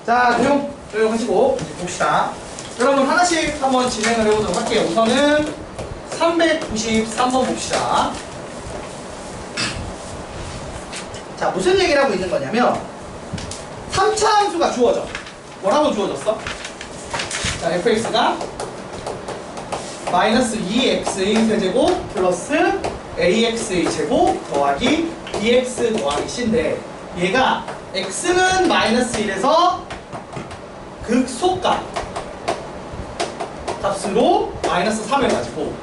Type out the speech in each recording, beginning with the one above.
자, 조용하시고 봅시다. 여러분 하나씩 한번 진행을 해보도록 할게요. 우선은 393번 봅시다. 자, 무슨 얘기를 하고 있는 거냐면 3차 함수가 주어져. 뭐라고 주어졌어? 자, fx가 마이너스 2x의 세제곱 플러스 ax의 제곱 더하기 bx 더하기 c인데 얘가 x는 마이너스 1에서 극소값 값으로 마이너스 3을 가지고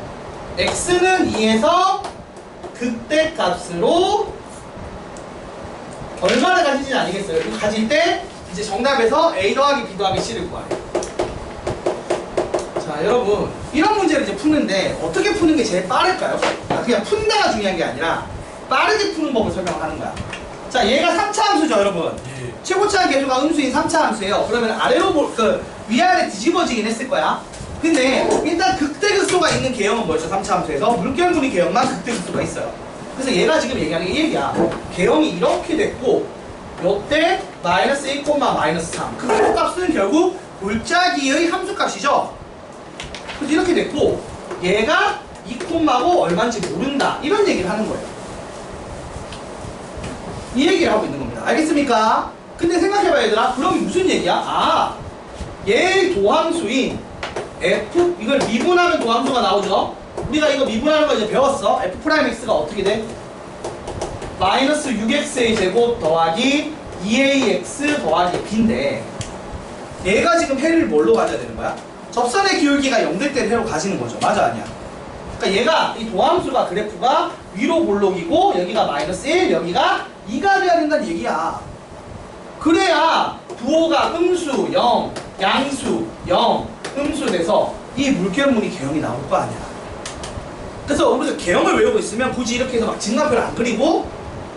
x는 2에서 극대값으로 얼마를 가지지 아니겠어요? 이거 가질 때 이제 정답에서 a 더하기 b 더하기 c를 구하래요. 자, 여러분 이런 문제를 이제 푸는데 어떻게 푸는 게 제일 빠를까요? 그냥 푼다가 중요한 게 아니라 빠르게 푸는 법을 설명하는 거야. 자, 얘가 3차 함수죠, 여러분. 최고차의 계수가 음수인 3차 함수예요. 그러면 아래로 위아래 뒤집어지긴 했을 거야. 근데 일단 극대극소가 있는 개형은 뭐였죠? 3차 함수에서 물결무늬 개형만 극대극소가 있어요. 그래서 얘가 지금 얘기하는 게 이 얘기야. 개형이 이렇게 됐고 요때 마이너스 1, 마이너스 3 극소값은 결국 골짜기의 함수값이죠. 그래서 이렇게 됐고 얘가 2콤마고 얼마인지 모른다 이런 얘기를 하는 거예요. 이 얘기를 하고 있는 겁니다. 알겠습니까? 근데 생각해봐야 얘들아, 그럼 무슨 얘기야? 아, 얘 도함수인 f, 이걸 미분하면 도함수가 나오죠. 우리가 이거 미분하는 거 이제 배웠어. f'x가 어떻게 돼? 마이너스 6x의 제곱 더하기 2ax 더하기 b인데 얘가 지금 해를 뭘로 가져야 되는 거야? 접선의 기울기가 0 될 때는 해로 가지는 거죠. 맞아, 아니야? 그러니까 얘가 이 도함수가 그래프가 위로 볼록이고 여기가 마이너스 1, 여기가 2가 돼야 된다는 얘기야. 그래야 부호가 음수 0, 양수 0, 음수 돼서 이 물결무늬 개형이 나올 거 아니야. 그래서 우리가 개형을 외우고 있으면 굳이 이렇게 해서 막 직관표를 안 그리고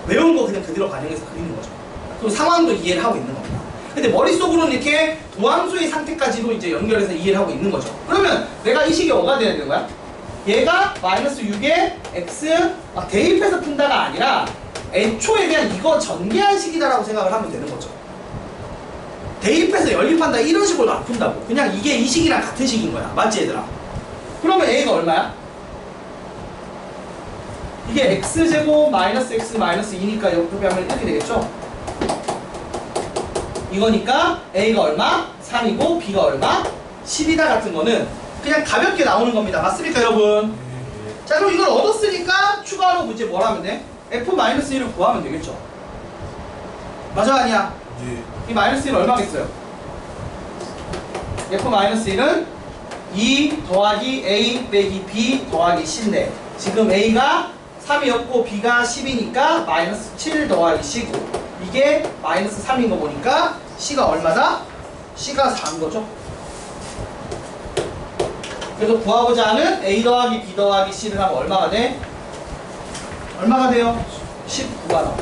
외운 거 그냥 그대로 반영해서 그리는 거죠. 그리고 상황도 이해를 하고 있는 겁니다. 근데 머릿속으로는 이렇게 도함수의 상태까지도 이제 연결해서 이해를 하고 있는 거죠. 그러면 내가 이 식이 뭐가 돼야 되는 거야? 얘가 마이너스 6에 x 막 대입해서 푼다가 아니라 애초에 그냥 이거 전개한 식이다라고 생각을 하면 되는 거죠. 대입해서 연립한다 이런 식으로 안 푼다고. 그냥 이게 이 식이랑 같은 식인 거야. 맞지 얘들아? 그러면 a가 얼마야? 이게 x제곱 마이너스 x 마이너스 2니까 옆에 하면 이렇게 되겠죠? 이거니까 a가 얼마? 3이고 b가 얼마? 10이다 같은 거는 그냥 가볍게 나오는 겁니다. 맞습니까 여러분? 자, 그럼 이걸 얻었으니까 추가로 이제 뭘 하면 돼? f-1을 구하면 되겠죠? 맞아, 아니야? 이 마이너스 1은 얼마겠어요? f-1은 2 더하기 a 빼기 b 더하기 c인데 지금 a가 3이었고 b가 10이니까 마이너스 7 더하기 c고 이게 마이너스 3인 거 보니까 c가 얼마다? c가 4인 거죠. 그래서 구하고자 하는 a 더하기 b 더하기 c를 하면 얼마가 돼? 얼마가 돼요? 19가 나와.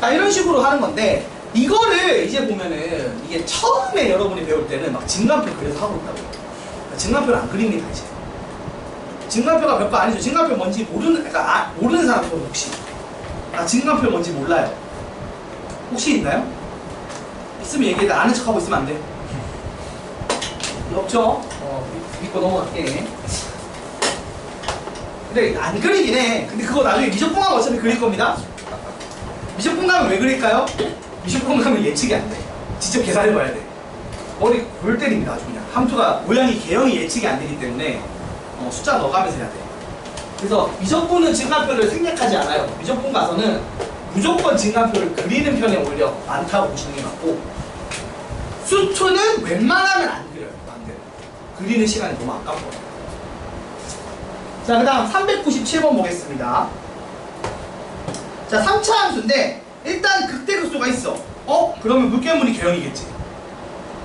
자, 이런 식으로 하는 건데 이거를 이제 보면은 이게 처음에 여러분이 배울 때는 막 직관표 그래서 하고 있다고. 직관표를 안 그립니다 이제. 직관표가 별거 아니죠. 직관표 뭔지 모르는, 그러니까 모르는 사람 또 혹시 직관표 뭔지 몰라요. 혹시 있나요? 있으면 얘기해. 아는 척하고 있으면 안 돼. 없죠? 믿고 넘어갈게. 근데 안 그리긴 해. 근데 그거 나중에 미적분 가면 어차피 그릴 겁니다. 미적분 가면 왜 그릴까요? 미적분 가면 예측이 안 돼. 직접 계산해봐야 돼. 머리 골 때립니다 아주 그냥. 함수가 모양이 개형이 예측이 안 되기 때문에 숫자 넣어가면서 해야 돼. 그래서 미적분은 직관표를 생략하지 않아요. 미적분 가서는 무조건 직관표를 그리는 편에 오히려 많다고 보시는 게 맞고 수초는 웬만하면 안 그려요. 안 돼요. 그리는 시간이 너무 아깝거든요. 자, 그 다음 397번 보겠습니다. 자, 3차 함수인데 일단 극대극소가 있어. 그러면 물결무늬 개형이겠지.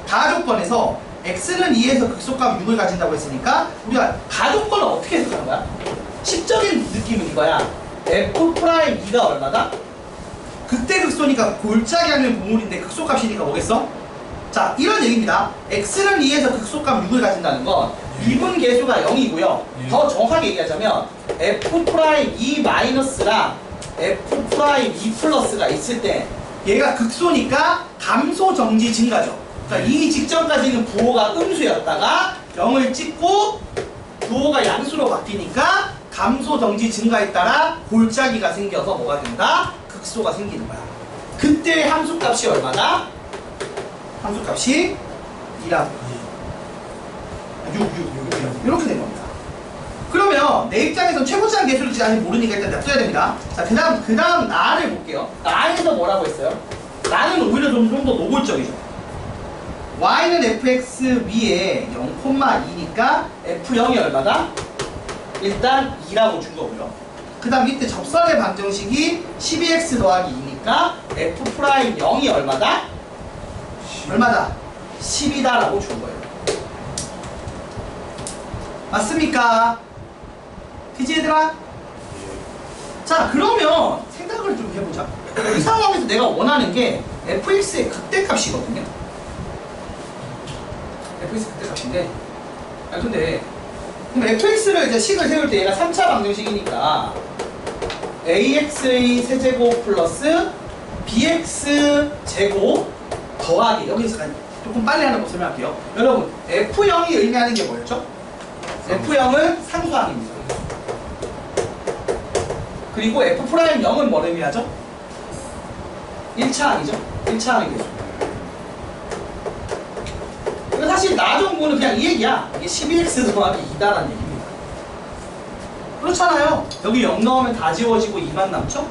가조건에서 x는 2에서 극소값 6을 가진다고 했으니까 우리가 가조건을 어떻게 해석하는 거야? 식적인 느낌은 이거야. f'2가 얼마다? 극대극소니까 골짜기 하는 보물인데 극소값이니까 뭐겠어? 자, 이런 얘기입니다. x는 2에서 극소값 6을 가진다는 건 미분 계수가 0이고요. 더 정확하게 얘기하자면 f'2 마이너스랑 f'2 플러스가 있을 때 얘가 극소니까 감소 정지 증가죠. 그러니까 이 직전까지는 부호가 음수였다가 0을 찍고 부호가 양수로 바뀌니까 감소 정지 증가에 따라 골짜기가 생겨서 뭐가 된다? 극소가 생기는 거야. 그때 함수값이 얼마다? 함수값이 2라고. 6 이렇게 된 겁니다. 그러면 내 입장에선 최고치한 개수일지 아직 모르니까 일단 냅둬야 됩니다. 자, 그 다음 나를 볼게요. 나에서 뭐라고 했어요? 나는 오히려 좀 더 노골적이죠. y는 fx 위에 0,2니까 f0이 얼마다? 일단 2라고 준 거고요. 그 다음 밑에 접선의 방정식이 12x 더하기 2니까 f'0이 얼마다? 얼마다? 10이다라고 준 거예요. 맞습니까? 그치 얘들아? 자, 그러면 생각을 좀 해보자. 이 상황에서 내가 원하는 게 fx의 극대값이거든요. fx 극대값인데, 근데 그럼 fx를 이제 식을 세울 때 얘가 3차 방정식이니까 ax의 세제곱 플러스 bx 제곱 더하기, 여기서 조금 빨리 하는 거 설명할게요. 여러분, f0이 의미하는 게 뭐였죠? f0은 상수항입니다. 그리고 f'0은 뭘 의미하죠? 1차항이죠? 1차항이 되죠. 사실 나 정보는 그냥 이 얘기야. 이게 12x 더하기 2다라는 얘기입니다. 그렇잖아요. 여기 0 넣으면 다 지워지고 2만 남죠?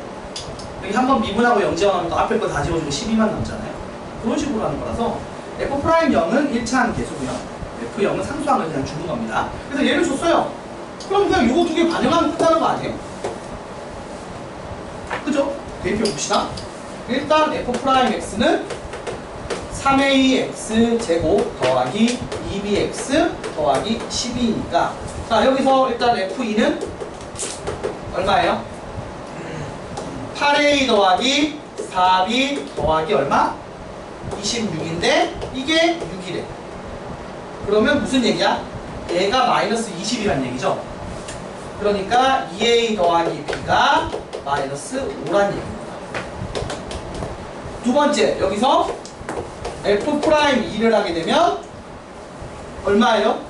여기 한번 미분하고 0 지워하면 또 앞에 거 다 지워지고 12만 남잖아요. 그런 식으로 하는 거라서 f'0은 1차항 계수고요. f0은 상수항을 그냥 주는 겁니다. 그래서 얘를 줬어요. 그럼 그냥 요거 두 개 반영하면 끝나는 거 아니에요? 그죠? 대입해 봅시다. 일단 f'x는 3ax 제곱 더하기 2bx 더하기 12니까, 자, 여기서 일단 f2는 얼마예요? 8a 더하기 4b 더하기 얼마? 26인데 이게 6이래. 그러면 무슨 얘기야? 얘가 마이너스 20이란 얘기죠. 그러니까 2a 더하기 b가 마이너스 5란 얘기입니다. 두 번째, 여기서 f'2를 하게 되면 얼마예요?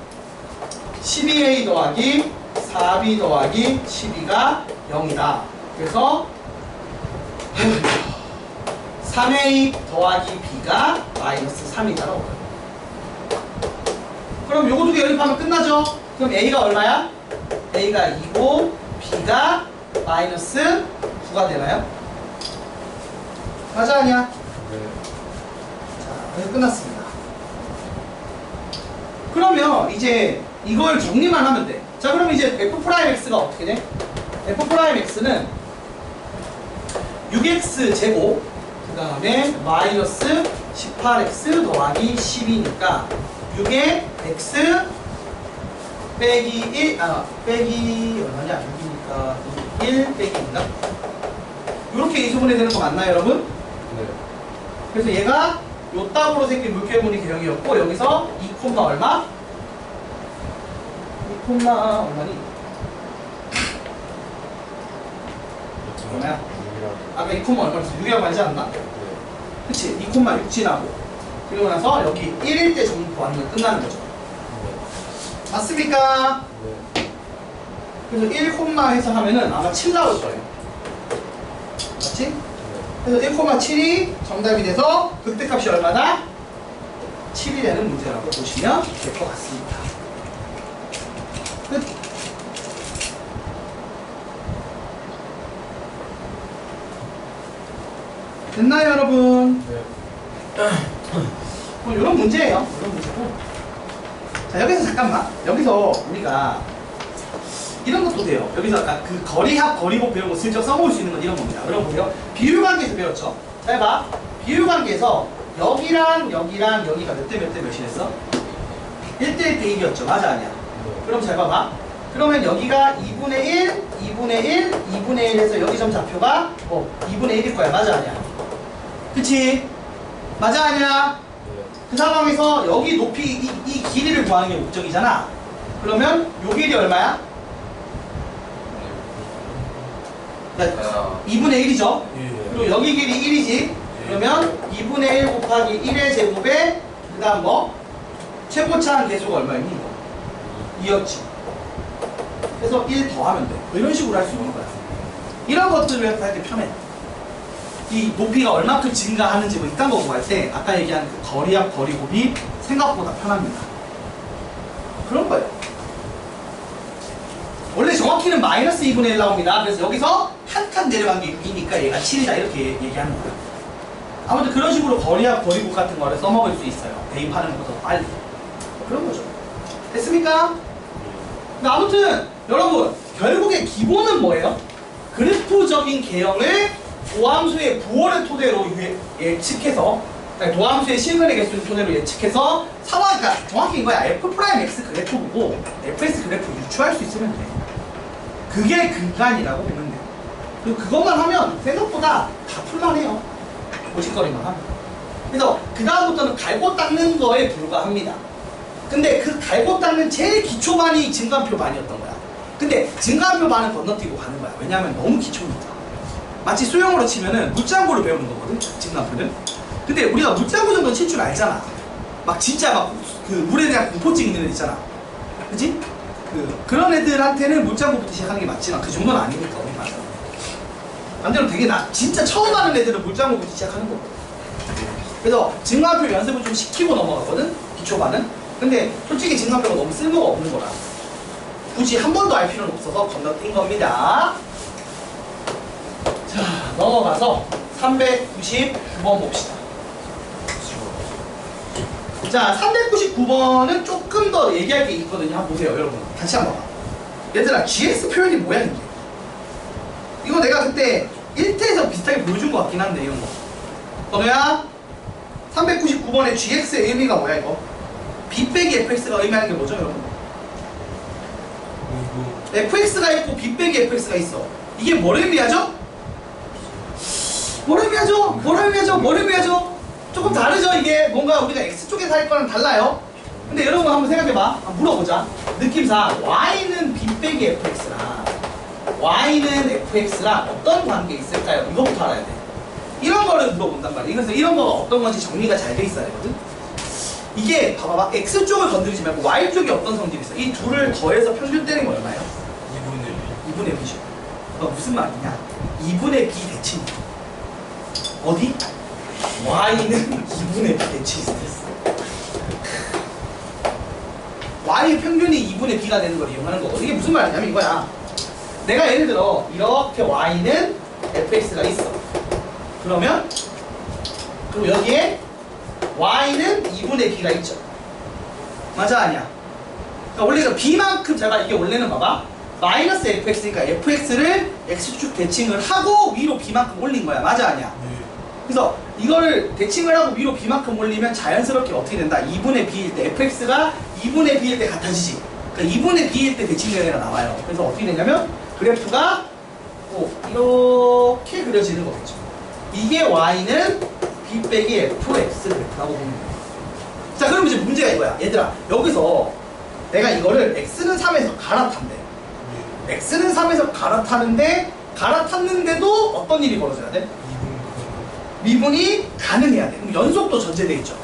12a 더하기 4b 더하기 12가 0이다. 그래서 3a 더하기 b가 마이너스 3이다라고. 그럼 요거 두 개 연립하면 끝나죠? 그럼 a가 얼마야? a가 2고 b가 마이너스 9가 되나요? 맞아 아니야? 네. 자, 그래서 끝났습니다. 그러면 이제 이걸 정리만 하면 돼. 자, 그럼 이제 f'x가 어떻게 돼? f'x는 6x 제곱 그 다음에 마이너스 18x 더하기 12니까 6에 x 빼기 1, 빼기 얼마냐? 6이니까 1 빼기 2인가? 이렇게 이수분해 되는 거 맞나요, 여러분? 네. 그래서 얘가 요 땅으로 생긴 물결무늬 개형이었고, 여기서 2, 얼마? 2, 얼마니? 얼마야? 아까 2, 얼마였어? 6이라고 하지 않나? 네. 그치? 2,6 지나고, 그리고 나서 여기 1일 때 전부 구하면 끝나는 거죠. 네. 맞습니까? 네. 그래서 1, 해서 하면은 아마 7 나올 거예요. 맞지? 네. 그래서 1,7이 정답이 돼서 극대값이 얼마다? 7이 되는 문제라고 보시면 될 것 같습니다. 끝. 됐나요, 여러분? 네. 뭐 이런 문제예요. 이런 문제고. 자, 여기서 잠깐만. 여기서 우리가 이런 것도 돼요. 여기서 아까 그 거리합, 거리곱 배운 거 슬쩍 써먹을 수 있는 건 이런 겁니다. 여러분 보세요. 비율관계에서 배웠죠? 자, 해봐. 비율관계에서 여기랑 여기랑 여기가 몇 대 몇 대 몇이랬어? 1대 1대 1이었죠. 맞아, 아니야? 네. 그럼 잘 봐봐. 그러면 여기가 2분의 1, 2분의 1, 2분의 1 해서 여기 점 좌표가 2분의 1일 거야. 맞아, 아니야? 그치? 맞아, 아니야? 네. 그 상황에서 여기 높이, 이 길이를 구하는 게 목적이잖아. 그러면 요 길이 얼마야? 2분의 1이죠? 네. 그리고 여기 길이 1이지? 그러면 2분의 1 곱하기 1의 제곱에 그 다음 뭐? 최고차항 계수가 얼마였니? 2였지. 그래서 1 더하면 돼. 뭐 이런 식으로 할 수 있는 거야. 이런 것들을 할 때 편해. 이 높이가 얼마큼 증가하는지 뭐 이딴 거 구할 때 아까 얘기한 그 거리압, 거리곱이 생각보다 편합니다. 그런 거예요. 원래 정확히는 마이너스 2분의 1 나옵니다. 그래서 여기서 한 칸 내려간 게 6이니까 얘가 7이다 이렇게 얘기하는 거예요. 아무튼 그런 식으로 거리압, 거리곱 같은 거를 써먹을 수 있어요. 대입하는 것보다 빨리. 그런 거죠. 됐습니까? 근데 아무튼 여러분 결국에 기본은 뭐예요? 그래프적인 개형을 도함수의 부호를 토대로 예측해서 도함수의 실근의 개수를 토대로 예측해서 상황, 그러니까 정확히 이거야. F'X 그래프 보고 fs 그래프 유추할 수 있으면 돼. 그게 근간이라고 보면 돼. 그리고 그것만 하면 생각보다 다 풀만해요. 고짓거리만 하면. 그래서 그 다음부터는 갈고 닦는 거에 불과합니다. 근데 그 갈고 닦는 제일 기초반이 증간표반이었던 거야. 근데 증간표반은 건너뛰고 가는 거야. 왜냐하면 너무 기초니까. 마치 수영으로 치면은 물장구를 배우는 거거든, 증간표는. 근데 우리가 물장구 정도는 칠 줄 알잖아. 막 진짜 막 그 물에 대한 공포증 있는 애들 있잖아. 그치? 그런 애들한테는 물장구부터 시작하는 게 맞지만 그 정도는 아니니까, 우리 말은. 반대로 되게 진짜 처음 하는 애들은 물장구부터 시작하는 거거든. 그래서 증간표 연습을 좀 시키고 넘어가거든, 기초반은. 근데 솔직히 증간표가 너무 쓸모가 없는 거라. 굳이 한 번도 알 필요는 없어서 건너뛴 겁니다. 자, 넘어가서 399번 봅시다. 자, 399번은 조금 더 얘기할 게 있거든요. 한번 보세요, 여러분. 다시 한번 봐. 얘들아, GX 표현이 뭐야, 이게? 이거 내가 그때 1태에서 비슷하게 보여준 것 같긴 한데, 이런 거. 번호야, 399번의 GX의 의미가 뭐야, 이거? B 빼기 FX가 의미하는 게 뭐죠, 여러분? FX가 있고 B 빼기 FX가 있어. 이게 뭘 의미하죠? 뭘 의미하죠? 조금 다르죠, 이게. 뭔가 우리가 X쪽에서 할 거랑 달라요. 근데 여러분 한번 생각해봐. 물어보자. 느낌상 Y는 B 빼기 FX랑 Y는 FX랑 어떤 관계 있을까요? 이거부터 알아야 돼. 이런 거를 물어본단 말이야. 그래서 이런 거가 어떤 건지 정리가 잘 돼 있어야 되거든. 이게 봐봐. X쪽을 건드리지 말고 Y쪽이 어떤 성질이 있어. 이 둘을 더해서 평균 때리는 거 얼마예요? 2분의 B죠. 무슨 말이냐? 2분의 B 대칭. 어디? Y는 2분의 B 대칭이 됐어. Y 평균이 2분의 B가 되는 걸 이용하는 거거든. 이게 무슨 말이냐면 이거야. 내가 예를 들어 이렇게 Y는 fx가 있어. 그러면 그리고 여기에 Y는 2분의 B가 있죠. 맞아, 아니야? 그러니까 원래 이거 B만큼 잘 봐. 이게 원래는 봐봐. 마이너스 fx니까 fx를 x축 대칭을 하고 위로 b만큼 올린 거야. 맞아, 아니야? 그래서 이걸 대칭을 하고 위로 b만큼 올리면 자연스럽게 어떻게 된다? 2분의 b일 때 fx가 2분의 b일 때 같아지지. 그러니까 2분의 b일 때 대칭연애가 나와요. 그래서 어떻게 되냐면 그래프가 이렇게 그려지는 거겠죠. 이게 y는 b 빼기 fx 그래프라고 보는 거예요. 자, 그럼 이제 문제가 이거야. 얘들아, 여기서 내가 이거를 x는 3에서 갈아탄대. x는 3에서 갈아타는데 갈아탔는데도 어떤 일이 벌어져야 돼? 미분이 가능해야 돼. 그럼 연속도 전제돼 있죠.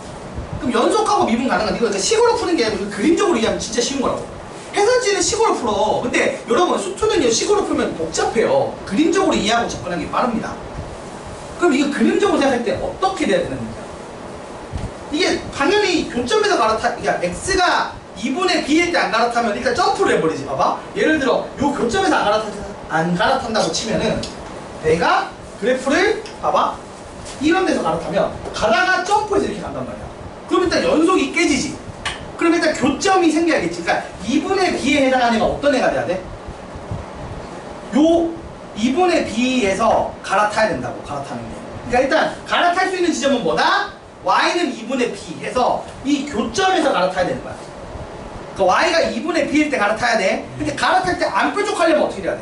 그럼 연속하고 미분 가능한 이거 그러니까 식으로 푸는 게 아니고 그림적으로 이해하면 진짜 쉬운 거라고. 해설지는 식으로 풀어. 근데 여러분 수투는요 식으로 풀면 복잡해요. 그림적으로 이해하고 접근하는 게 빠릅니다. 그럼 이거 그림적으로 생각할 때 어떻게 돼야 되는 거야? 이게 당연히 교점에서 그러니까 x가 2분의 b일 때 안 갈아타면 일단 점프를 해버리지. 봐봐. 예를 들어 요 교점에서 안 갈아탄다고 치면은 내가 그래프를 봐봐. 이런 데서 갈아타면 가다가 점프해서 이렇게 간단 말이야. 그럼 일단 연속이 깨지지. 그럼 일단 교점이 생겨야겠지. 그러니까 2분의 b에 해당하는 애가 어떤 애가 돼야 돼? 요 2분의 b에서 갈아타야 된다고. 갈아타는 게. 그러니까 일단 갈아탈 수 있는 지점은 뭐다? y는 2분의 b 해서 이 교점에서 갈아타야 되는 거야. 그러니까 y가 2분의 b일 때 갈아타야 돼. 근데 갈아탈 때 안 뾰족하려면 어떻게 돼야 돼?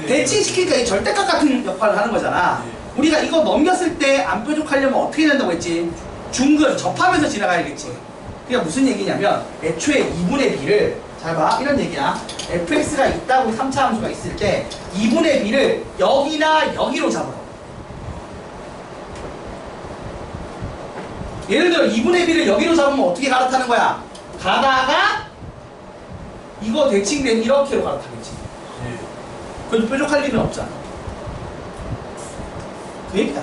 대칭시키니까 이 절대값 같은 역할을 하는 거잖아. 우리가 이거 넘겼을 때 안 뾰족하려면 어떻게 된다고 했지? 중근, 접하면서 지나가야겠지. 그게 무슨 얘기냐면 애초에 2분의 b를 잘 봐. 이런 얘기야. fx가 있다고 3차 함수가 있을 때 2분의 b를 여기나 여기로 잡으라고. 예를 들어 2분의 b를 여기로 잡으면 어떻게 갈아타는 거야? 가다가 이거 대칭된 이렇게로 갈아타겠지. 예. 그건 뾰족할 일은 없잖아. 그 얘기다.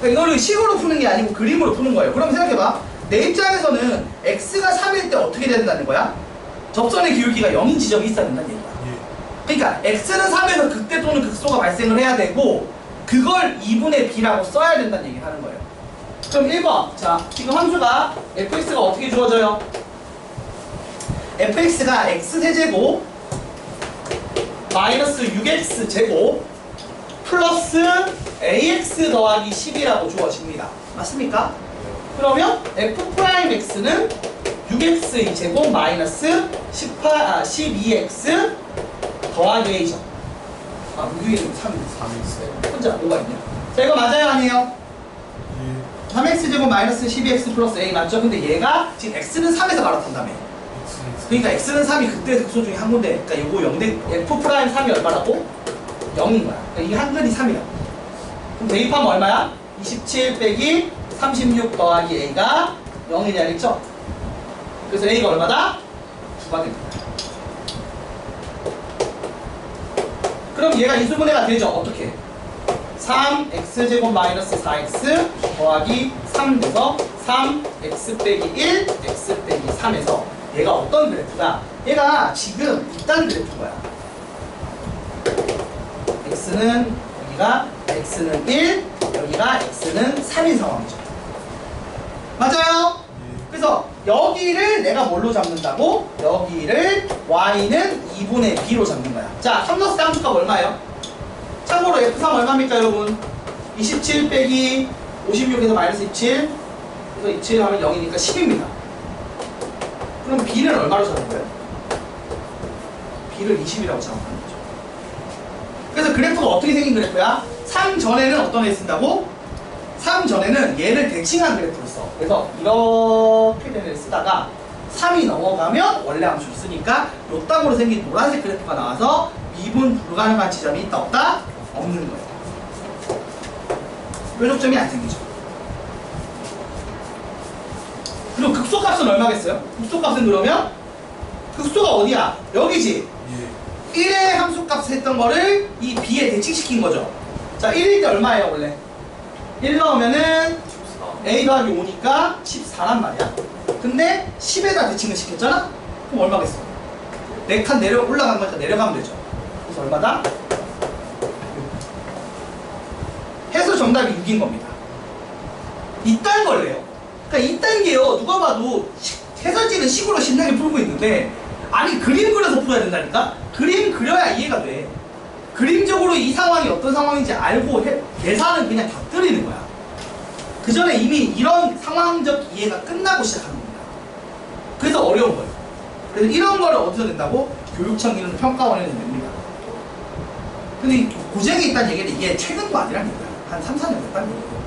그러니까 이거를 식으로 푸는 게 아니고 그림으로 푸는 거예요. 그럼 생각해봐. 내 입장에서는 x가 3일 때 어떻게 된다는 거야? 접선의 기울기가 0인 지점이 있어야 된다는 얘기야. 예. 그러니까 x는 3에서 극대 또는 극소가 발생을 해야 되고 그걸 2분의 b라고 써야 된다는 얘기를 하는 거예요. 그럼 1번. 자, 지금 함수가 fx가 어떻게 주어져요? fx가 x세제곱 마이너스 6x제곱 플러스 ax 더하기 10이라고 주어집니다. 맞습니까? 그러면 f'x는 6x 제곱 마이너스 12x 더하기 a죠. 아, 6이 3. 3x. 혼자 뭐가 있냐? 자, 이거 맞아요? 아니에요? 예. 3x 제곱 마이너스 12x 플러스 a 맞죠? 근데 얘가 지금 x는 3에서 갈아탄다며. 그러니까 x는 3이 그때 극소 중에 한 군데. 그러니까 요거 0대 f'3이 얼마라고? 0인 거야. 그러니까 이게 한근이 3이라고. 그럼 대입하면 얼마야? 27 빼기 36 더하기 a가 0이 되겠죠? 그래서 a가 얼마다? 9가 됩니다. 그럼 얘가 인수분해가 되죠? 어떻게? 3x제곱 마이너스 4x 더하기 3 돼서 3x 빼기 1 x 빼기 3에서 얘가 어떤 그래프다? 얘가 지금 이딴 그래프인 거야. x는 여기가 x는 1 여기가 x는 3인 상황이죠. 맞아요? 그래서 여기를 내가 뭘로 잡는다고? 여기를 y는 2분의 b로 잡는 거야. 자, 3 넣었을 때 함수값 얼마예요? 참고로 F3 얼마입니까 여러분? 27 빼기 56에서 마이너스 27 그래서 27 하면 0이니까 10입니다. 그럼 B는 얼마로 잡은 거예요? B를 20이라고 잡은 거죠. 그래서 그래프가 어떻게 생긴 그래프야? 3 전에는 어떤 애 쓴다고? 3 전에는 얘를 대칭한 그래프를 써. 그래서 이렇게 된 애를 쓰다가 3이 넘어가면 원래 함수를 쓰니까 요 땅으로 생긴 노란색 그래프가 나와서 미분 불가능한 지점이 있다 없다? 없는 거예요. 뾰족점이 안 생기죠. 그리고 극소값은 얼마겠어요? 극소값은 그러면 극소가 어디야? 여기지. 예. 1의 함수값 했던 거를 이 b에 대칭시킨 거죠. 자, 1일 때 얼마예요 원래? 1 넣으면은 14. a 더하기 5니까 14란 말이야. 근데 10에다 대칭을 시켰잖아? 그럼 얼마겠어? 4칸 올라간 거니까 내려가면 되죠. 그래서 얼마다? 6. 해서 정답이 6인 겁니다. 이딴 걸래요. 그러니까 이딴 게요. 누가 봐도 해설지는 식으로 신나게 풀고 있는데 아니 그림 그려서 풀어야 된다니까? 그림 그려야 이해가 돼. 그림적으로 이 상황이 어떤 상황인지 알고 계산은 그냥 다 때리는 거야. 그 전에 이미 이런 상황적 이해가 끝나고 시작하는 겁니다. 그래서 어려운 거예요. 그래서 이런 거를 어디서 낸다고? 교육청이나 평가원에서 냅니다. 근데 이 고생이 있다는 얘기는 이게 최근도 아니라는 거야. 한 3, 4년 됐다는 얘기예요.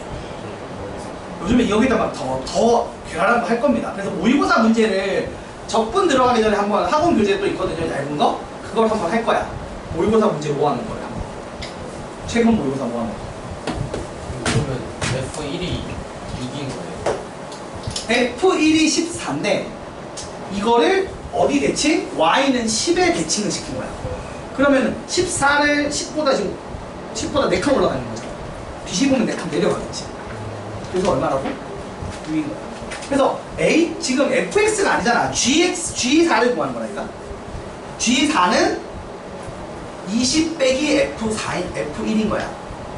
요즘에 여기다가 더 괴랄한 거 할 겁니다. 그래서 모의고사 문제를 적분 들어가기 전에 한번 학원 교재도 있거든요. 얇은 거. 그걸 한번 할 거야. 모의고사 문제 모아놓은 거예요. 한번. 최근 모의고사 모아놓은 거. 그러면 F1이 6인 거예요? F1이 14인데 이거를 어디 대칭? Y는 10에 대칭을 시킨 거야. 그러면 14를 10보다 지금 10보다 4칸 올라가는 거잖아. 뒤집으면 4칸 내려가겠지. 그래서 얼마라고? 6인 거야. 그래서 A 지금 fx가 아니잖아. G4를 구하는 거라니까. G4는 20 빼기 F1인 거야.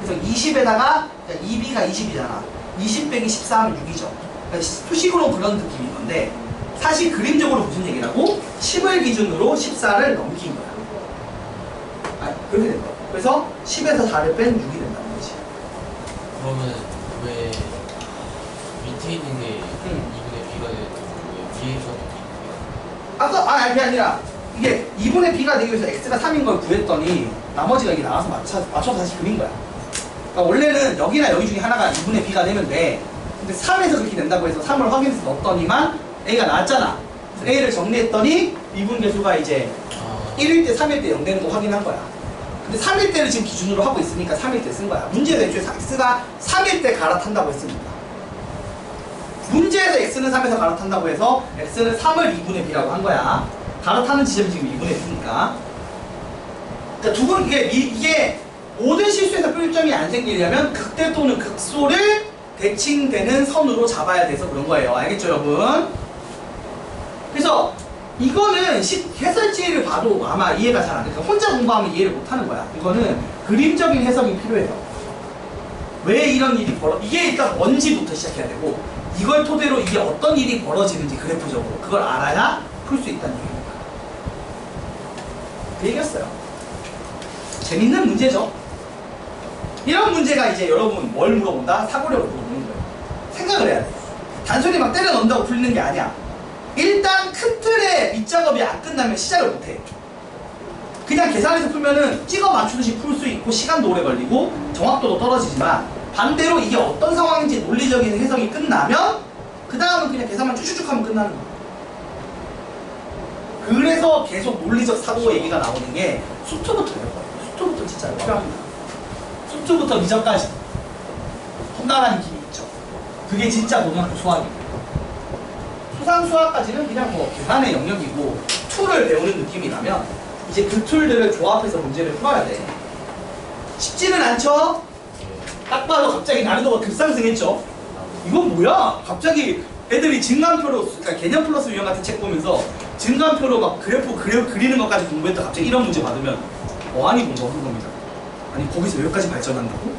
그래서 20에다가 2b가 20이잖아. 20 빼기 14하면 6이죠. 그러니까 수식으로 그런 느낌인 건데 사실 그림적으로 무슨 얘기라고? 10을 기준으로 14를 넘긴 거야. 아, 그렇게 된 거야. 그래서 10에서 4를 뺀 6이 된다는 거지. 그러면 왜 밑에 있는 게 2분의 b가 되고 왜 위에 있어도 아까 그게 아니라 이게 2분의 b가 되기 위해서 x가 3인 걸 구했더니 나머지가 이게 나와서 맞춰서 다시 그린 거야. 그러니까 원래는 여기나 여기 중에 하나가 2분의 b가 되면 돼. 근데 3에서 그렇게 된다고 해서 3을 확인해서 넣었더니만 a가 나왔잖아. 그래서 a를 정리했더니 미분계수가 이제 1일 때 3일 때 0 되는 거 확인한 거야. 근데 3일 때를 지금 기준으로 하고 있으니까 3일 때 쓴 거야. 문제는 애초에 x가 3일 때 갈아탄다고 했으니까. 문제에서 x는 3에서 갈아탄다고 해서 x는 3을 2분의 b라고 한 거야. 갈아타는 지점이 지금 2분의 b니까. 그러니까 두 분 이게 모든 실수에서 뾰족점이 안 생기려면 극대 또는 극소를 대칭되는 선으로 잡아야 돼서 그런 거예요. 알겠죠, 여러분? 그래서 이거는 해설지를 봐도 아마 이해가 잘 안 돼요. 혼자 공부하면 이해를 못 하는 거야. 이거는 그림적인 해석이 필요해요. 왜 이런 일이 이게 일단 뭔지부터 시작해야 되고, 이걸 토대로 이게 어떤 일이 벌어지는지 그래프적으로 그걸 알아야 풀 수 있다는 얘기입니다. 그 얘기였어요. 재밌는 문제죠. 이런 문제가 이제 여러분 뭘 물어본다? 사고력을 물어보는 거예요. 생각을 해야 돼. 단순히 막 때려 넣는다고 풀리는 게 아니야. 일단 큰 틀에 밑작업이 안 끝나면 시작을 못 해. 그냥 계산해서 풀면은 찍어 맞추듯이 풀 수 있고 시간도 오래 걸리고 정확도도 떨어지지만, 반대로 이게 어떤 상황인지 논리적인 해석이 끝나면 그 다음은 그냥 계산만 쭉쭉쭉 하면 끝나는 거야. 그래서 계속 논리적 사고 얘기가 나오는 게 수투부터예요. 수투부터 진짜 필요합니다. 수투부터 미적까지 험난한 길이 있죠. 그게 진짜 고등학교 수학이에요. 수상수학까지는 그냥 뭐 계산의 영역이고 툴을 배우는 느낌이라면, 이제 그 툴들을 조합해서 문제를 풀어야 돼. 쉽지는 않죠? 딱 봐도 갑자기 난이도가 급상승했죠? 이건 뭐야? 갑자기 애들이 증간표로, 그러니까 개념 플러스 유형 같은 책 보면서 증간표로 막 그래프 그리는 것까지 공부했다 갑자기 이런 문제 받으면 뭐하니 공부하는 겁니다. 아니 거기서 여기까지 발전한다고?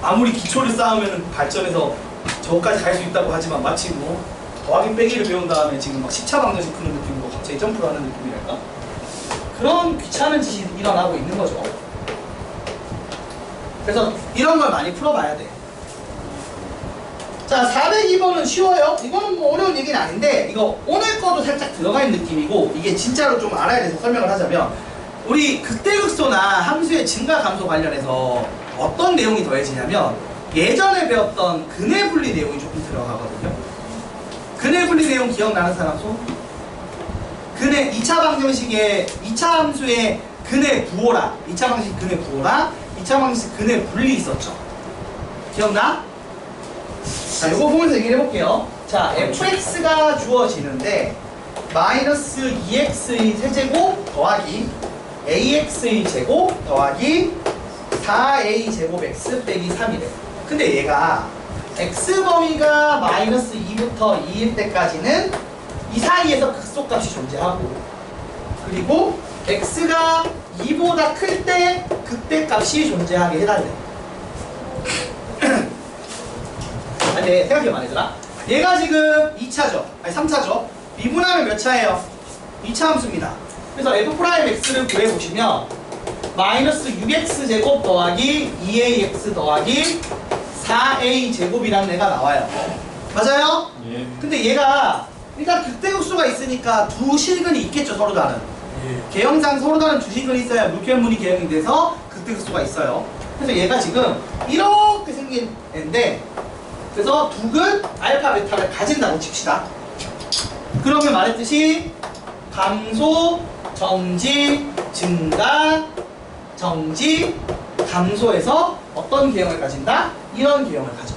아무리 기초를 쌓으면 발전해서 저거까지 갈 수 있다고 하지만 마치 뭐 더하기 빼기를 배운 다음에 지금 막 10차 방정식 푸는 느낌으로 갑자기 점프를 하는 느낌이랄까? 그런 귀찮은 짓이 일어나고 있는 거죠. 그래서 이런 걸 많이 풀어봐야 돼. 자, 402번은 쉬워요. 이거는 뭐 어려운 얘기는 아닌데, 이거 오늘 거도 살짝 들어가 있는 느낌이고, 이게 진짜로 좀 알아야 돼서 설명을 하자면, 우리 극대극소나 함수의 증가 감소 관련해서 어떤 내용이 더해지냐면, 예전에 배웠던 근해 분리 내용이 조금 들어가거든요. 근해 분리 내용 기억나는 사람 손? 근해 2차 방정식의 2차 함수의 근해 부호라, 2차 방식 근해 부호라, 2차 방식 근해 분리 있었죠. 기억나? 자, 이거 보면서 얘기를 해볼게요. 자, fx가 주어지는데 마이너스 2x의 세제곱 더하기 ax의 제곱 더하기 4a 제곱 x 빼기 3이래. 근데 얘가 x범위가 마이너스 2부터 2일 때까지는 이 사이에서 극소값이 존재하고, 그리고 x가 2보다 클 때 극대값이 존재하게 해달래. 근데 생각해봐 얘들아, 얘가 지금 2차죠 아니 3차죠. 미분하면 몇 차예요? 2차 함수입니다. 그래서 f'x를 구해보시면 마이너스 6x제곱 더하기 2ax 더하기 4a 제곱이라는 애가 나와요. 맞아요? 예. 근데 얘가 일단 극대극수가 있으니까 두 실근이 있겠죠. 서로 다른 개형상 서로 다른 두 실근이 있어야 물결문이 개형이 돼서 극대극수가 있어요. 그래서 얘가 지금 이렇게 생긴 애인데, 그래서 두근 알파 베타를 가진다고 칩시다. 그러면 말했듯이 감소, 정지, 증가, 정지, 감소에서 어떤 개형을 가진다? 이런 개형을 가져.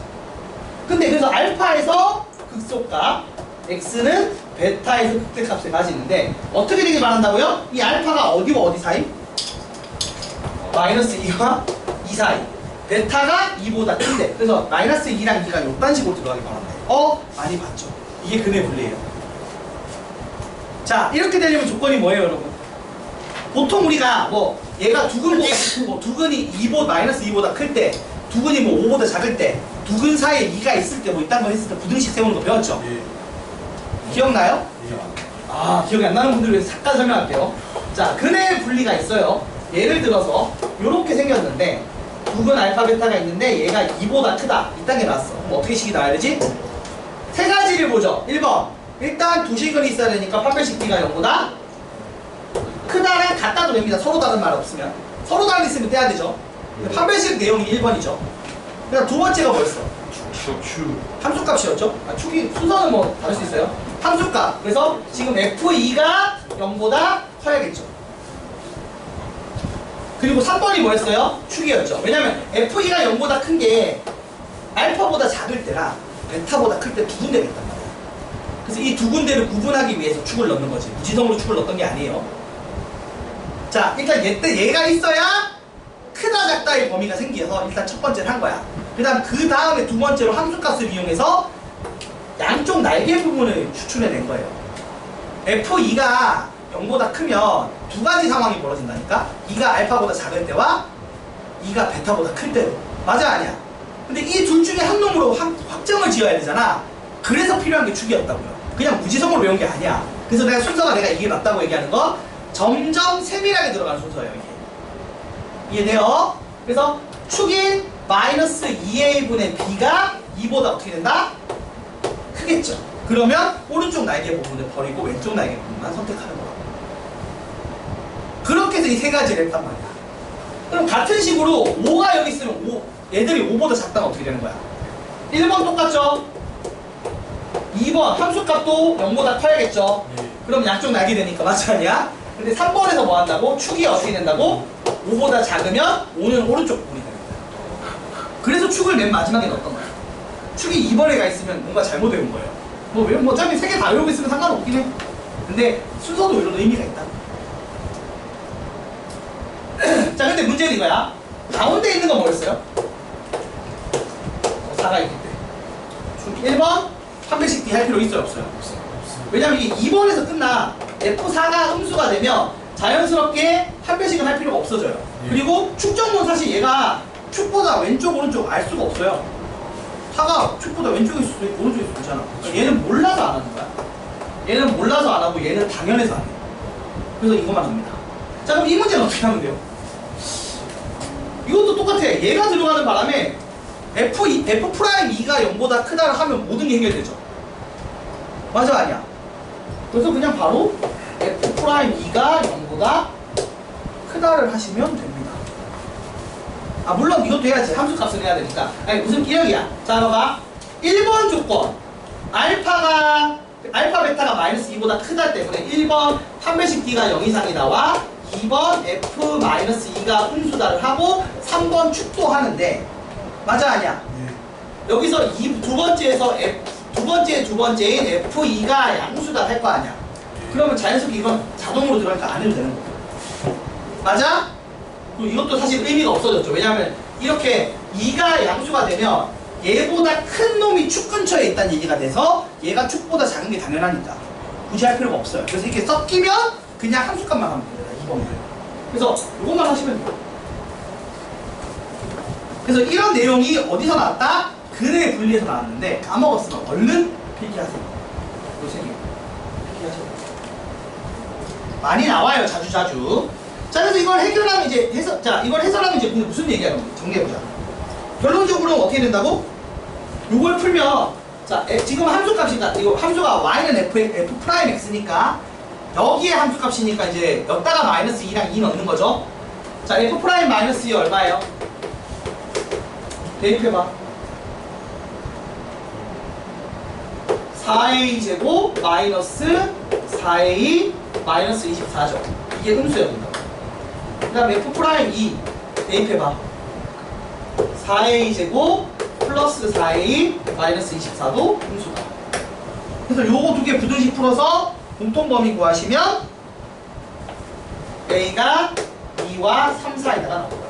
근데 그래서 알파에서 극소값, x는 베타에서 극대값을 가지는데 어떻게 되길 바란다고요? 이 알파가 어디와 어디 사이? 마이너스 2와 2 사이. 베타가 2보다 큰데, 그래서 마이너스 2랑 2가 요딴 식으로 들어가길 바란다. 많이 봤죠? 이게 근해 분리예요. 자, 이렇게 되려면 조건이 뭐예요, 여러분? 보통 우리가 뭐 얘가 두근보다 뭐 두근이 2보 마이너스 2보다 클 때, 두근이 뭐 5보다 작을 때, 두근 사이에 2가 있을 때 뭐 이딴 거 했을 때 부등식 세우는 거 배웠죠? 예. 기억나요? 예. 아, 기억이 안 나는 분들을 위해서 잠깐 설명할게요. 자, 근해 분리가 있어요. 예를 들어서 이렇게 생겼는데 두근 알파 베타가 있는데 얘가 2보다 크다. 이딴 게 나왔어. 그럼 어떻게 식이 나와야 되지? 세 가지를 보죠. 1번, 일단 두 식은 있어야 되니까 판별식 b가 0보다 크다랑 같다도 됩니다. 서로 다른 말 없으면. 서로 다른 있으면 떼야 되죠. 근데 판별식 내용이 1번이죠. 그다음 두 번째가 뭐였어? 함수값이었죠? 축이 순서는 뭐 다를 수 있어요. 함수값. 그래서 지금 F2가 0보다 커야겠죠. 그리고 3번이 뭐였어요? 축이었죠. 왜냐면 F2가 0보다 큰 게 알파보다 작을 때라 베타보다 클 때 두 군데가 있단 말이야. 그래서 이 두 군데를 구분하기 위해서 축을 넣는 거지. 무지성으로 축을 넣었던 게 아니에요. 자, 일단 얘가 있어야 크다 작다의 범위가 생겨서 일단 첫 번째를 한 거야. 그 다음에 두 번째로 함수값을 이용해서 양쪽 날개 부분을 추출해낸 거예요. F2가 0보다 크면 두 가지 상황이 벌어진다니까? 2가 알파보다 작을 때와 2가 베타보다 클 때로. 맞아, 아니야? 근데 이 둘 중에 한 놈으로 확정을 지어야 되잖아. 그래서 필요한 게 축이었다고요. 그냥 무지성으로 외운 게 아니야. 그래서 순서가 내가 이게 맞다고 얘기하는 거, 점점 세밀하게 들어가는 순서예요, 이게. 이해돼요? 그래서 축인 마이너스 2a분의 b가 2보다 어떻게 된다? 크겠죠. 그러면 오른쪽 날개 부분을 버리고 왼쪽 날개 부분만 선택하는 거라고. 그렇게 해서 이 세 가지를 했단 말이야. 그럼 같은 식으로 5가 여기 있으면 얘들이 5보다 작다면 어떻게 되는 거야? 1번 똑같죠? 2번 함수값도 0보다 커야겠죠? 네. 그럼 양쪽 날개 되니까 맞지 않냐? 근데 3번에서 뭐 한다고? 축이 어떻게 된다고? 5보다 작으면 5는 오른쪽 부분이 됩니다. 그래서 축을 맨 마지막에 넣었던 거야. 축이 2번에 가 있으면 뭔가 잘못 외운 거예요. 뭐 어차피 3개 다 외우고 있으면 상관없긴 해. 근데 순서도 이런 의미가 있다. 자, 근데 문제는 이거야. 가운데 있는 건 뭐였어요? 4가 있기 때문에. 1번 한 배씩 D 할 필요 있어요, 없어요? 왜냐면 이게 2번에서 끝나. F4가 음수가 되면 자연스럽게 한 배씩은 할 필요가 없어져요. 예. 그리고 축정문 사실 얘가 축보다 왼쪽 오른쪽 알 수가 없어요. 4가 축보다 왼쪽에 있을 수도 있고 오른쪽에 있을 수도 있잖아. 그러니까 얘는 몰라서 안 하는 거야. 얘는 몰라서 안 하고 얘는 당연해서 안 해요. 그래서 이것만 합니다. 자, 그럼 이 문제는 어떻게 하면 돼요? 이것도 똑같아. 얘가 들어가는 바람에 F'E가 0보다 크다를 하면 모든 게 해결되죠. 맞아, 아니야? 그래서 그냥 바로 F'E가 0보다 크다를 하시면 됩니다. 아, 물론 이것도 해야지. 함수값을 해야 되니까. 아니, 무슨 기억이야. 자, 봐봐. 1번 조건. 알파 베타가 마이너스 2보다 크다 때문에 1번 한 배씩 D가 0 이상이 나와. 2번 F-2가 음수다를 하고 3번 축도 하는데 맞아, 아니야? 네. 여기서 두 번째인 F2가 양수다 할 거 아니야? 그러면 자연스럽게 이건 자동으로 들어가니까 안 해도 되는 거야. 맞아? 그리고 이것도 사실 의미가 없어졌죠. 왜냐하면 이렇게 2가 양수가 되면 얘보다 큰 놈이 축 근처에 있다는 얘기가 돼서 얘가 축보다 작은 게 당연하니까 굳이 할 필요가 없어요. 그래서 이렇게 섞이면 그냥 함수값만 하면 됩니다. 2번은. 그래서 이것만 하시면 돼요. 그래서 이런 내용이 어디서 나왔다? 근의 분리에서 나왔는데 까먹었으면 얼른 필기하세요. 요새는 필기하세요. 많이 나와요, 자주. 자, 그래서 이걸 해결하면 이제 이걸 해설하면 이제 무슨 얘기하는 거야? 정리해보자. 결론적으로 어떻게 된다고? 이걸 풀면 자, 지금 함수값이니까 이거 함수가 y는 F'X니까 여기에 함수값이니까 이제 여기다가 마이너스 2랑 2 넣는 거죠. 자, F' 마이너스 2 얼마예요? 대입해봐. 4a 제곱 마이너스 4a 마이너스 24죠. 이게 음수여야 된다고. 그 다음에 F'2 대입해봐. 4a 제곱 플러스 4a 마이너스 24도 음수다. 그래서 요거 두 개 부등식 풀어서 공통범위 구하시면 a가 2와 3 사이다가 나올 거예요.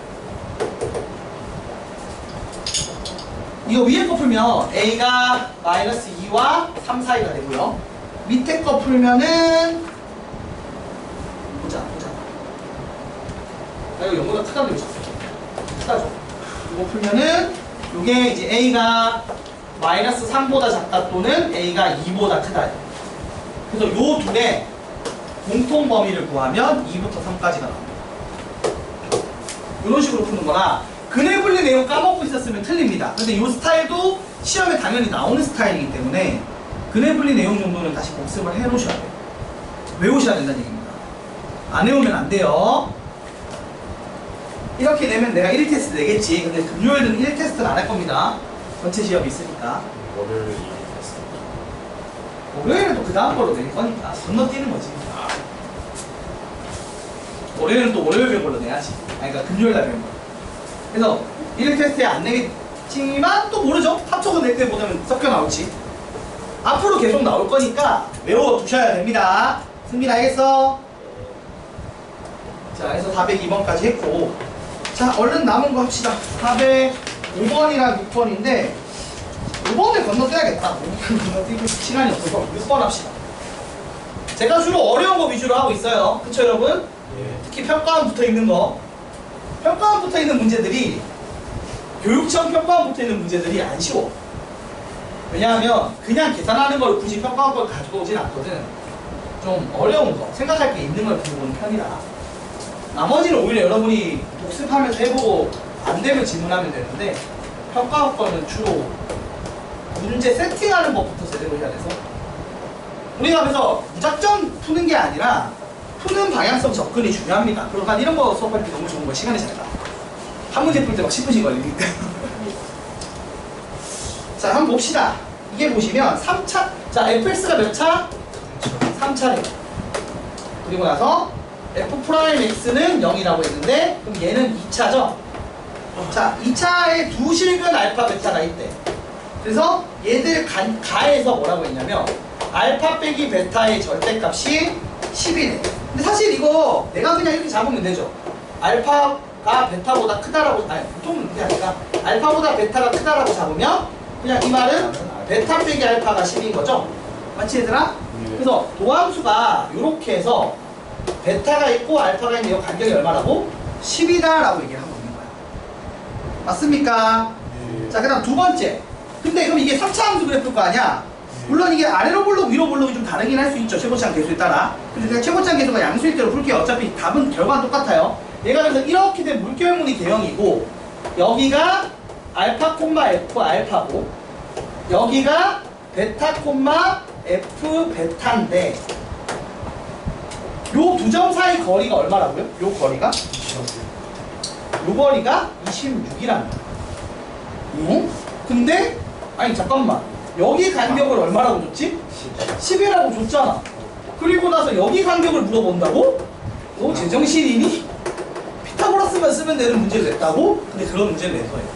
이거 위에 거 풀면 a가 마이너스 2와 3 사이가 되고요. 밑에 거 풀면은 보자. 아, 이거 0보다 크다고 그랬었어. 크다죠. 이거 풀면은 이게 이제 a가 마이너스 3보다 작다 또는 a가 2보다 크다. 그래서 요 둘의 공통 범위를 구하면 2부터 3까지가 나옵니다. 이런 식으로 푸는 거라 근의 분리 내용 까먹고 있었으면 틀립니다. 근데 이 스타일도 시험에 당연히 나오는 스타일이기 때문에 근의 분리 내용 정도는 다시 복습을 해 놓으셔야 돼요. 외우셔야 된다는 얘기입니다. 안 외우면 안 돼요. 이렇게 내면 내가 1테스트 내겠지. 근데 금요일은 1테스트는 안 할 겁니다. 전체 시험이 있으니까. 월요일 일이 됐어요. 월요일은 또 그 다음 걸로 낼 거니까 건너뛰는 거지. 월요일은 또 월요일 배운 걸로 내야지. 아니, 그러니까 금요일 날 배운 거. 그래서 1테스트에 안 내게 지만 또 모르죠. 합쳐서 낼 때 보면 섞여 나올지. 앞으로 계속 나올 거니까 외워두셔야 됩니다. 승민 알겠어? 자, 그래서 402번까지 했고, 자, 얼른 남은 거 합시다. 405번이랑 6번인데 5번을 건너뛰어야겠다. 5번을 건너뛰고 시간이 없어서 6번 합시다. 제가 주로 어려운 거 위주로 하고 있어요. 그쵸 여러분? 특히 평가원 붙어있는 거, 평가원 붙어있는 문제들이, 교육청 평가원 붙어있는 문제들이 안 쉬워. 왜냐하면 그냥 계산하는 걸 굳이 평가원 걸 가지고 오진 않거든. 좀 어려운 거, 생각할 게 있는 걸 가지고 오는 편이라. 나머지는 오히려 여러분이 복습하면서 해보고 안 되면 질문하면 되는데, 평가원 거는 주로 문제 세팅하는 것부터 제대로 해야 돼서, 우리가 그래서 무작정 푸는 게 아니라 푸는 방향성 접근이 중요합니다. 그러니까 이런 거 수업할 때 너무 좋은 거, 시간이 잘 가. 한 문제 풀 때 막 10분씩 걸리니까. 자, 한번 봅시다. 이게 보시면 3차, 자, fx가 몇 차? 3차래요. 그리고 나서 f'x는 0이라고 했는데, 그럼 얘는 2차죠? 자, 2차에 두 실근 알파, 베타가 있대. 그래서 얘들 가해서 뭐라고 했냐면, 알파 빼기 베타의 절대값이 10이네. 근데 사실 이거 내가 그냥 이렇게 잡으면 되죠. 알파가 베타보다 크다라고, 아니, 보통은 그게 아니라 알파보다 베타가 크다라고 잡으면 그냥 이 말은 베타 빼기 알파가 10인 거죠. 맞지 얘들아? 그래서 도함수가 이렇게 해서 베타가 있고 알파가 있는데 이 간격이 얼마라고? 10이다라고 얘기를 하고 있는 거야. 맞습니까? 자, 그 다음 두 번째. 근데 그럼 이게 3차 함수 그래프일 거 아니야? 물론 이게 아래로 볼록 위로 볼록이 좀 다르긴 할 수 있죠. 최고치항 계수에 따라. 근데 제가 최고치항 계수가 양수일 대로 풀게요. 어차피 답은 결과는 똑같아요. 얘가 그래서 이렇게 된 물결무늬 개형이고, 여기가 알파 콤마 F 알파고, 여기가 베타 콤마 F 베타인데, 요 두 점 사이 거리가 얼마라고요? 요 거리가? 요 거리가 26이랍니다. 응? 근데 아니 잠깐만, 여기 간격을 얼마라고 줬지? 10이라고 줬잖아. 그리고 나서 여기 간격을 물어본다고? 너 제정신이니? 피타고라스만 쓰면 되는 문제를 냈다고? 근데 그런 문제를 낸 거예요.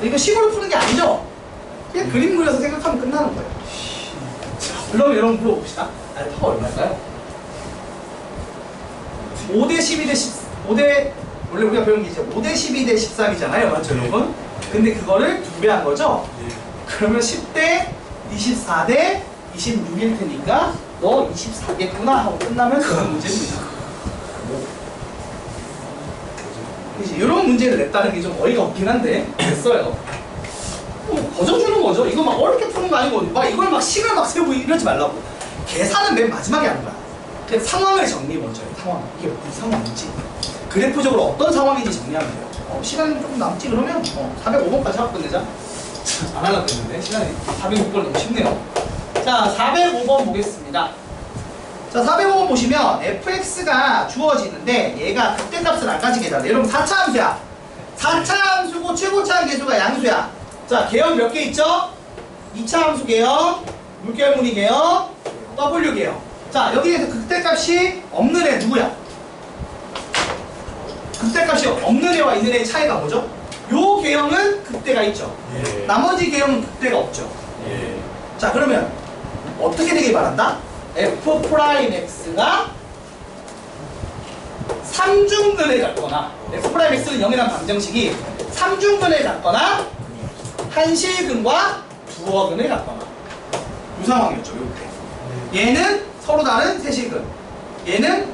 이거 식으로 푸는 게 아니죠? 그냥 그림 그려서 생각하면 끝나는 거예요. 자, 그럼 여러분 물어봅시다. 알파가 얼마일까요? 5대 12대 10, 5대, 원래 우리가 배운 게 이제 5대 12대 13이잖아요. 맞죠, 여러분? 근데 그거를 2배 한 거죠? 그러면 10대 24대 26일 테니까 너 24겠구나 하고 끝나면 그런 문제입니다. 그치? 이런 문제를 냈다는 게 좀 어이가 없긴 한데 됐어요. 거저주는 거죠. 이거 막 어렵게 푸는 거 아니고 막 이걸 막 식을 막 세우고 이러지 말라고. 계산은 맨 마지막에 하는 거야. 그냥 상황을 정리 먼저 해. 상황. 이게 무슨 상황인지, 그래프적으로 어떤 상황인지 정리하면 돼요. 시간이 조금 남지 그러면 405번까지 하고 끝내자. 안 하려고 했는데 시간이 406번 너무 쉽네요. 자, 405번 보겠습니다. 자, 405번 보시면 fx가 주어지는데 얘가 극대값을 안 가지게 해달래. 여러분 4차 함수야. 4차 함수고 최고차항 계수가 양수야. 자, 계열 몇 개 있죠? 2차 함수 계열, 물결무늬 계열, W 계열. 자, 여기에서 극대값이 없는 애 누구야? 극대값이 없는 애와 있는 애의 차이가 뭐죠? 요 계형은 극대가 있죠. 나머지 계형은 극대가 없죠. 자, 그러면 어떻게 되길 바란다? f'x가 3중근에 같거나, f'x는 0이란 방정식이 3중근에 같거나 한실근과 두어근에 같거나, 이 상황이었죠. 이렇게. 얘는 서로 다른 세실근, 얘는,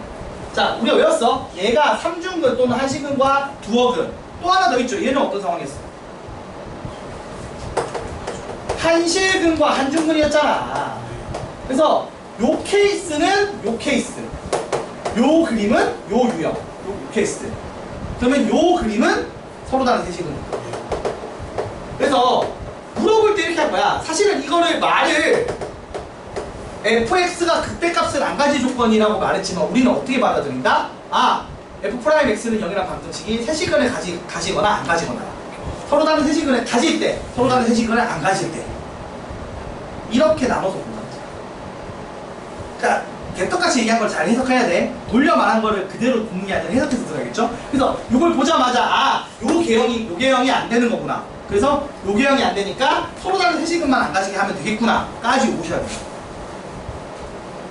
자, 우리가 외웠어. 얘가 3중근 또는 한실근과 두어근. 또 하나 더 있죠. 얘는 어떤 상황이었어? 한실근과 한중근이었잖아. 그래서 요 케이스는 요 케이스, 요 그림은 요 유형, 요 케이스. 그러면 요 그림은 서로 다른 세실근. 그래서 물어볼 때 이렇게 할 거야. 사실은 이거를 말을 fx가 극대값을 안 가질 조건이라고 말했지만 우리는 어떻게 받아들인다? 아, f'x는 0이란 방정식이 세실근을 가지거나 안 가지거나, 서로 다른 세실근을 가질 때, 서로 다른 세실근을 안 가질 때, 이렇게 나눠서 본다. 그러니까 개떡같이 얘기한 걸 잘 해석해야 돼. 돌려 말한 거를 그대로 듣는 게 아니라 해석해서 들어야겠죠? 그래서 이걸 보자마자 아, 요 계형이 안 되는 거구나. 그래서 요기형이 안 되니까 서로 다른 세시근만 안 가지게 하면 되겠구나 까지 오셔야 돼요.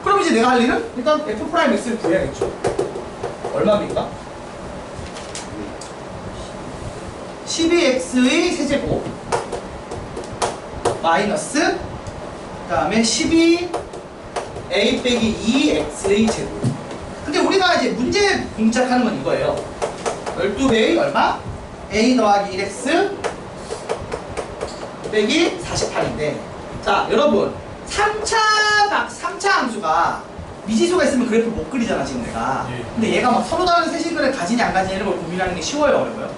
그럼 이제 내가 할 일은 일단 f'x를 구해야겠죠. 얼마입니까? 12x의 세제곱 마이너스 그 다음에 12a 빼기 2x의 제곱. 근데 우리가 이제 문제 공작하는 건 이거예요. 12배의 얼마? a 더하기 1x 빼기 48인데 자 여러분 3차 함수가 미지수가 있으면 그래프 못 그리잖아 지금 내가. 근데 얘가 막 서로 다른 세시근을 가지냐 안 가지냐 이런 걸 고민하는 게 쉬워요 어려워요?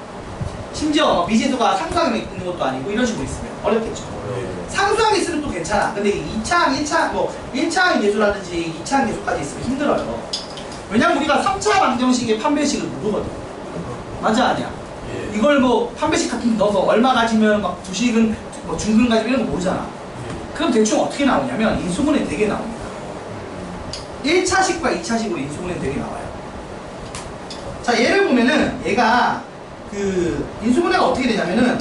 심지어 막 미지수가 상수항에 있는 것도 아니고 이런 식으로 있으면 어렵겠죠. 상수항에 있으면 또 괜찮아. 근데 2차항, 1차항 계수라든지 2차항 계수까지 있으면 힘들어요. 왜냐면 우리가 3차 방정식의 판별식을 모르거든. 맞아 아니야? 이걸 뭐 판별식 같은 거 넣어서 얼마 가지면 막 두식은 뭐 중근 가지면 이런 거 모르잖아. 그럼 대충 어떻게 나오냐면 인수분해 되게 나옵니다. 1차식과 2차식으로 인수분해 되게 나와요. 자 얘를 보면은 얘가 그 인수분해가 어떻게 되냐면은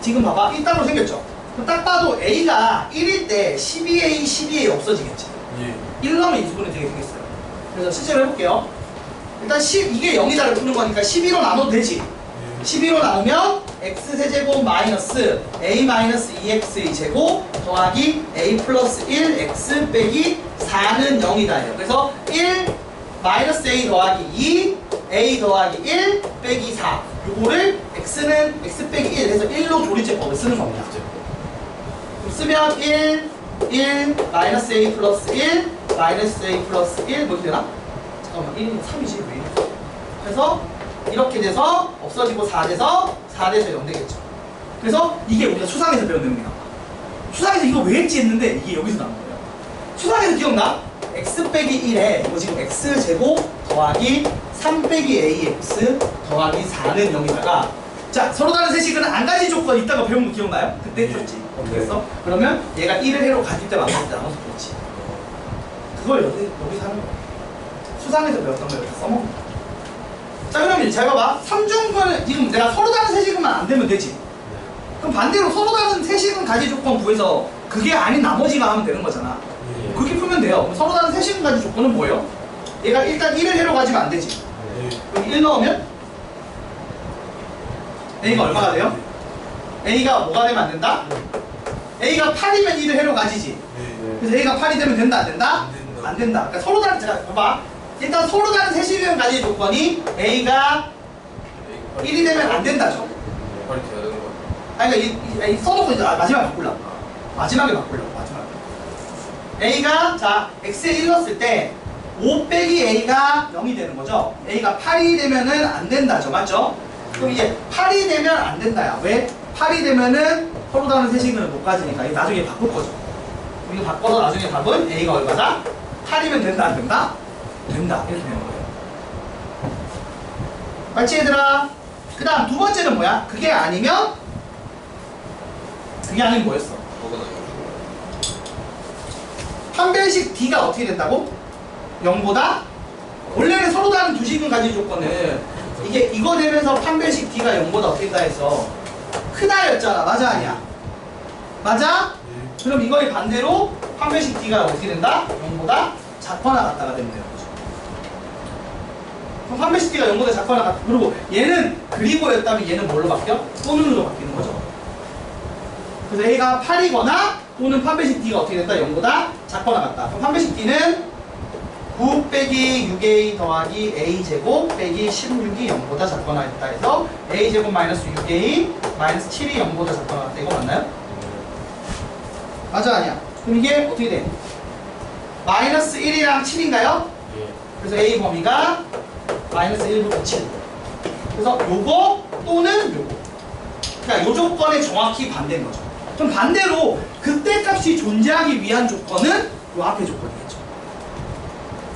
지금 봐봐 1단으로 생겼죠. 그럼 딱 봐도 A가 1일 때 12A, 12A 없어지겠지. 1 넣으면 인수분해 되게 되겠어요. 그래서 실제로 해볼게요. 일단 이게 0이다를 푸는 거니까 12로 나눠도 되지. 12로 나누면 x세제곱 마이너스 a 마이너스 2x의 제곱 더하기 a 플러스 1x 빼기 4는 0이다. 그래서 1 마이너스 a 더하기 2 a 더하기 1 빼기 4 요거를 x는 x 빼기 1 해서 1로 조리제법을 쓰는 겁니다. 그럼 쓰면 1 마이너스 a 플러스 1 마이너스 a 플러스 1 뭐 이렇게 되나? 잠깐만 1은 3이지 왜 이래? 그래서 이렇게 돼서 없어지고 4 돼서 4 돼서 0 되겠죠. 그래서 이게 우리가 수상에서 배운 내용이야. 수상에서 이거 왜 했지 했는데 이게 여기서 나온 거예요. 수상에서 기억나? x 빼기 1에 이거 지금 x제곱 더하기 3 빼기 ax 더하기 4는 0이다가 자 서로 다른 세식은 안 가진 조건 있다가 배운 거 기억나요? 그때 했었지. 어떻게 했어? 그러면 얘가 1을 해로 가질 때 만들 때 나눠서 그렇지. 그걸 여기서 하는 거야. 수상에서 배웠던 걸 여기서 써먹는 거야. 자 그러면 잘 봐봐. 3중권을 지금 내가 서로 다른 세식은만 안 되면 되지. 그럼 반대로 서로 다른 세식은 가지 조건 구해서 그게 아닌 나머지만 하면 되는 거잖아. 그렇게 풀면 돼요. 그럼 서로 다른 세식은 가지 조건은 뭐예요? 얘가 일단 1을 해로 가지면 안 되지. 여기 1 넣으면 A가 얼마가 돼요? A가 뭐가 되면 안 된다? A가 8이면 1을 해로 가지지. 그래서 A가 8이 되면 된다 안 된다? 안 된다. 그러니까 서로 다른 자 봐봐. 일단 서로 다른 세식은 가지 조건이 A가 1이 되면 안 된다죠. 빨리 돼야 되는 거 아니 그러니까 써놓고 이제 마지막에 바꾸려고. 마지막에 바꾸려고. 마지막에. A가 자 X에 1 넣었을 때 5 빼기 A가 0이 되는 거죠. A가 8이 되면은 안 된다죠. 맞죠? 그럼 이제 8이 되면 안 된다야. 왜? 8이 되면은 서로 다른 세식을 못 가지니까 이게 나중에 바꿀 거죠. 이거 바꿔서 나중에 답은 A가 얼마다? 8이면 된다 안 된다? 된다. 이렇게 되는 거예요. 맞지 얘들아? 그 다음 두 번째는 뭐야? 그게 아니면 뭐였어? 판별식 D가 어떻게 된다고? 0보다? 원래는 서로 다른 두 식을 가진 조건은 이게 이거 되면서 판별식 D가 0보다 어떻게 된다 해서 크다였잖아. 맞아 아니야? 맞아? 그럼 이거의 반대로 판별식 D가 어떻게 된다? 0보다 작거나 같다가 되면 되는 거죠. 그럼 판별식 D가 0보다 작거나 같다. 그리고 얘는 그리고였다면 얘는 뭘로 바뀌어? 또는으로 바뀌는 거죠. 그래서 A가 8이거나 또는 판별식 D가 어떻게 된다? 0보다 작거나 같다. 그럼 판별식 D는 9 빼기 6A 더하기 A제곱 빼기 16이 0보다 작거나 했다 해서 A제곱 마이너스 6A 마이너스 7이 0보다 작거나 같다. 이거 맞나요? 맞아 아니야? 그럼 이게 어떻게 돼? 마이너스 1이랑 7인가요? 그래서 A 범위가 마이너스 1부터 7. 그래서 요거 또는 요거. 그러니까 요 조건에 정확히 반대인 거죠. 그럼 반대로 그때 값이 존재하기 위한 조건은 요 앞에 조건이겠죠.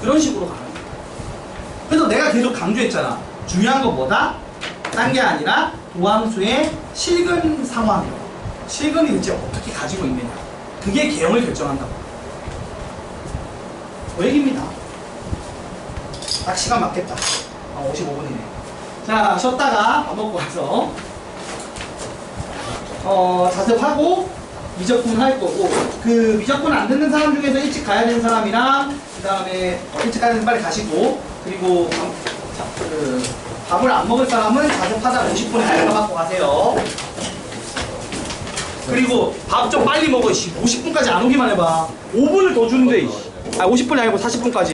그런 식으로 가는 거예요. 그래서 내가 계속 강조했잖아. 중요한 건 뭐다? 딴 게 아니라 도함수의 실근 상황이요. 실근이 대체 어떻게 가지고 있느냐. 그게 개형을 결정한다고. 그 얘기입니다. 딱 시간 맞겠다. 55분이네. 자, 쉬었다가 밥 먹고 와서 자습하고 미적분 할 거고, 그 미적분 안 듣는 사람 중에서 일찍 가야 되는 사람이랑 그 다음에 일찍 가야 되는 빨리 가시고, 그리고 밥을 안 먹을 사람은 자습하다 50분에 알바 받고 가세요. 그리고 밥 좀 빨리 먹어. 50분까지 안 오기만 해봐. 5분을 더 주는데 50분이 아니고 40분까지.